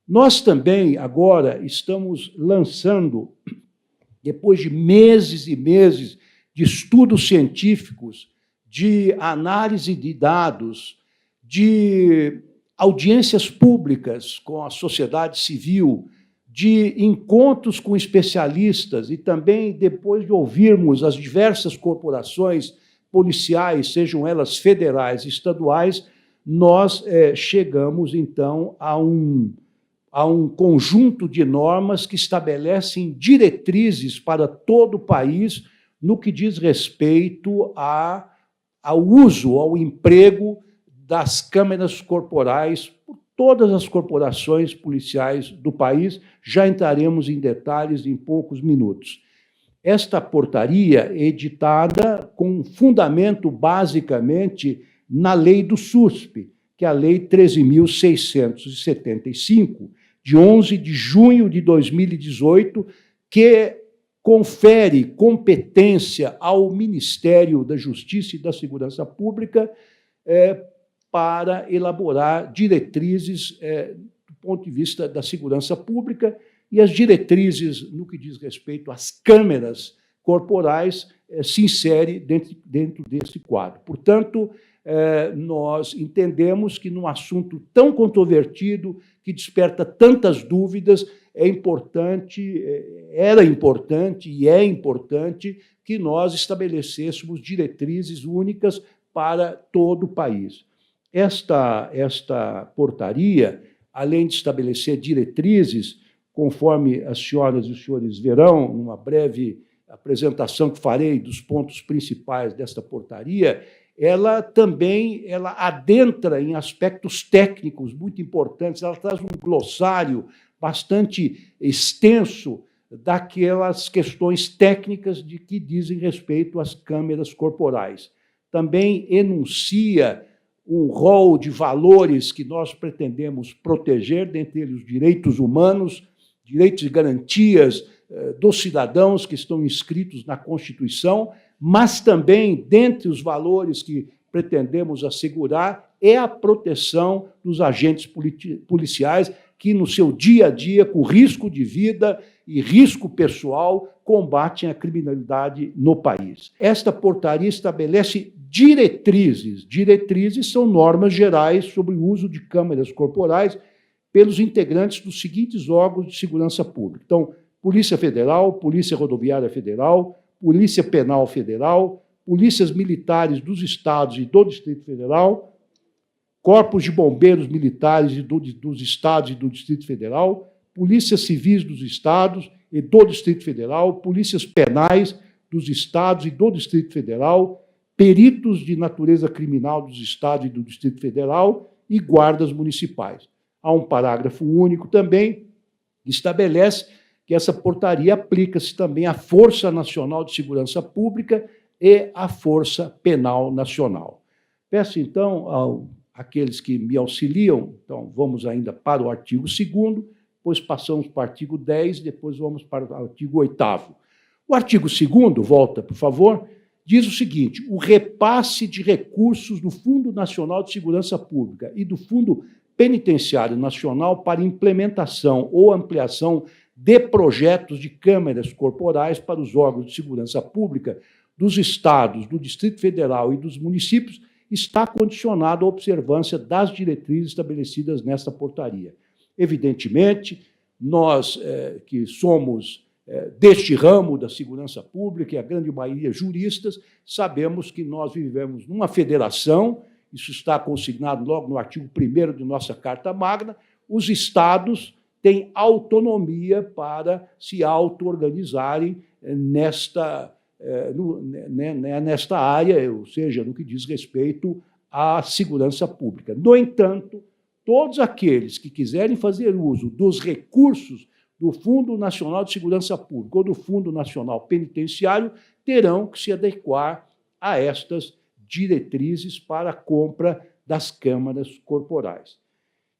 Nós também, agora, estamos lançando, depois de meses e meses de estudos científicos, de análise de dados, de audiências públicas com a sociedade civil, de encontros com especialistas e também depois de ouvirmos as diversas corporações policiais, sejam elas federais e estaduais, nós chegamos, então, a um conjunto de normas que estabelecem diretrizes para todo o país no que diz respeito ao uso, ao emprego das câmeras corporais por todas as corporações policiais do país. Já entraremos em detalhes em poucos minutos. Esta portaria é editada com fundamento, basicamente, na lei do SUSP, que é a Lei 13.675, de 11 de junho de 2018, que confere competência ao Ministério da Justiça e da Segurança Pública para elaborar diretrizes do ponto de vista da segurança pública, e as diretrizes, no que diz respeito às câmeras corporais, se insere dentro desse quadro. Portanto, nós entendemos que, num assunto tão controvertido, que desperta tantas dúvidas, era importante e é importante que nós estabelecêssemos diretrizes únicas para todo o país. Esta portaria, além de estabelecer diretrizes, conforme as senhoras e os senhores verão, numa breve apresentação que farei dos pontos principais desta portaria, ela também adentra em aspectos técnicos muito importantes, ela traz um glossário bastante extenso daquelas questões técnicas de que dizem respeito às câmeras corporais. Também enuncia um rol de valores que nós pretendemos proteger, dentre eles os direitos humanos, direitos e garantias dos cidadãos que estão inscritos na Constituição, mas também, dentre os valores que pretendemos assegurar, é a proteção dos agentes policiais que, no seu dia a dia, com risco de vida e risco pessoal, combatem a criminalidade no país. Esta portaria estabelece diretrizes. Diretrizes são normas gerais sobre o uso de câmeras corporais pelos integrantes dos seguintes órgãos de segurança pública. Então, Polícia Federal, Polícia Rodoviária Federal, Polícia Penal Federal, polícias militares dos estados e do Distrito Federal, corpos de bombeiros militares dos estados e do Distrito Federal, polícias civis dos estados e do Distrito Federal, polícias penais dos estados e do Distrito Federal, peritos de natureza criminal dos estados e do Distrito Federal e guardas municipais. Há um parágrafo único também que estabelece que essa portaria aplica-se também à Força Nacional de Segurança Pública e à Força Penal Nacional. Peço, então, àqueles que me auxiliam, então, vamos ainda para o artigo 2º, depois passamos para o artigo 10, depois vamos para o artigo 8º. O artigo 2º, volta, por favor, diz o seguinte: o repasse de recursos do Fundo Nacional de Segurança Pública e do Fundo Penitenciário Nacional para implementação ou ampliação de projetos de câmeras corporais para os órgãos de segurança pública dos estados, do Distrito Federal e dos municípios está condicionado à observância das diretrizes estabelecidas nesta portaria. Evidentemente, nós que somos deste ramo da segurança pública, e a grande maioria juristas, sabemos que nós vivemos numa federação, isso está consignado logo no artigo 1º de nossa Carta Magna, os estados têm autonomia para se auto-organizarem nesta área, ou seja, no que diz respeito à segurança pública. No entanto, todos aqueles que quiserem fazer uso dos recursos do Fundo Nacional de Segurança Pública ou do Fundo Nacional Penitenciário terão que se adequar a estas diretrizes para a compra das câmaras corporais.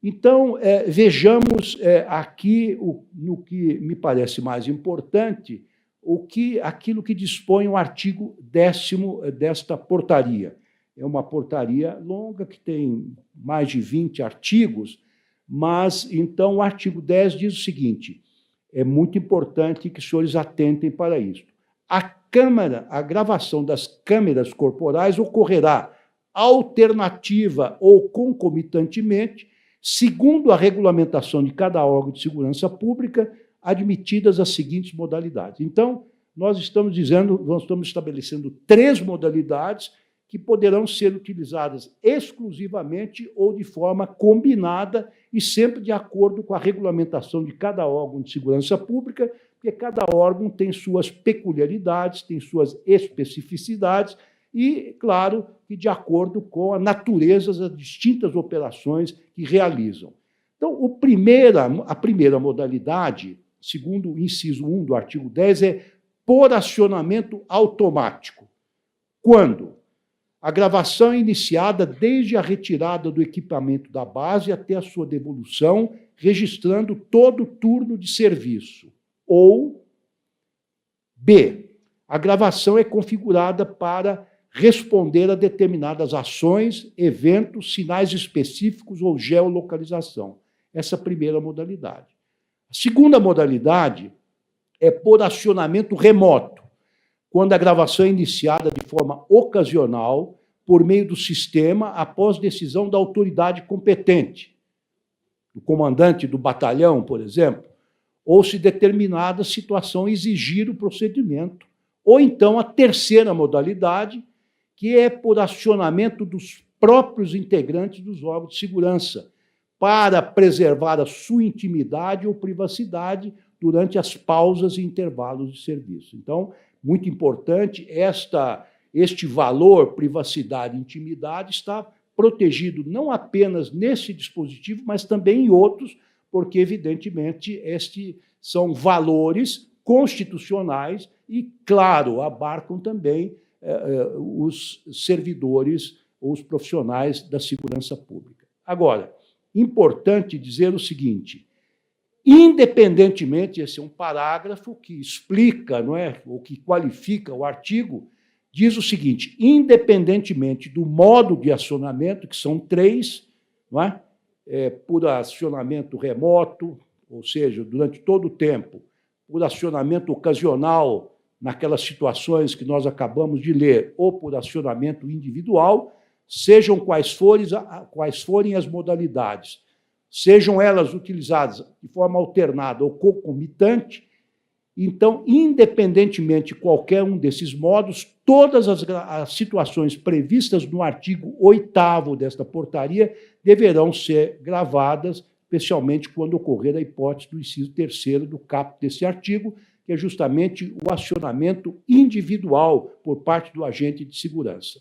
Então, vejamos aqui, no que me parece mais importante, aquilo que dispõe o artigo 10º desta portaria. É uma portaria longa, que tem mais de 20 artigos, Mas, então, o artigo 10 diz o seguinte, é muito importante que os senhores atentem para isso. A gravação das câmeras corporais ocorrerá alternativa ou concomitantemente, segundo a regulamentação de cada órgão de segurança pública, admitidas as seguintes modalidades. Então, nós estamos estabelecendo 3 modalidades que poderão ser utilizadas exclusivamente ou de forma combinada e sempre de acordo com a regulamentação de cada órgão de segurança pública, porque cada órgão tem suas peculiaridades, tem suas especificidades e, claro, que de acordo com a natureza das distintas operações que realizam. Então, a primeira modalidade, segundo o inciso 1 do artigo 10, é por acionamento automático. Quando? A gravação é iniciada desde a retirada do equipamento da base até a sua devolução, registrando todo o turno de serviço. Ou, B, a gravação é configurada para responder a determinadas ações, eventos, sinais específicos ou geolocalização. Essa é a primeira modalidade. A segunda modalidade é por acionamento remoto, quando a gravação é iniciada de forma ocasional, por meio do sistema, após decisão da autoridade competente, do comandante do batalhão, por exemplo, ou se determinada situação exigir o procedimento. Ou então a terceira modalidade, que é por acionamento dos próprios integrantes dos órgãos de segurança, para preservar a sua intimidade ou privacidade durante as pausas e intervalos de serviço. Então, muito importante, este valor, privacidade e intimidade, está protegido não apenas nesse dispositivo, mas também em outros, porque, evidentemente, estes são valores constitucionais e, claro, abarcam também os servidores ou os profissionais da segurança pública. Agora, importante dizer o seguinte, independentemente, esse é um parágrafo que explica, não é, ou que qualifica o artigo, diz o seguinte, independentemente do modo de acionamento, que são 3, não é? Por acionamento remoto, ou seja, durante todo o tempo, por acionamento ocasional, naquelas situações que nós acabamos de ler, ou por acionamento individual, sejam quais forem as modalidades, sejam elas utilizadas de forma alternada ou concomitante, então, independentemente de qualquer um desses modos, todas as situações previstas no artigo 8º desta portaria deverão ser gravadas, especialmente quando ocorrer a hipótese do inciso 3º do caput desse artigo, que é justamente o acionamento individual por parte do agente de segurança.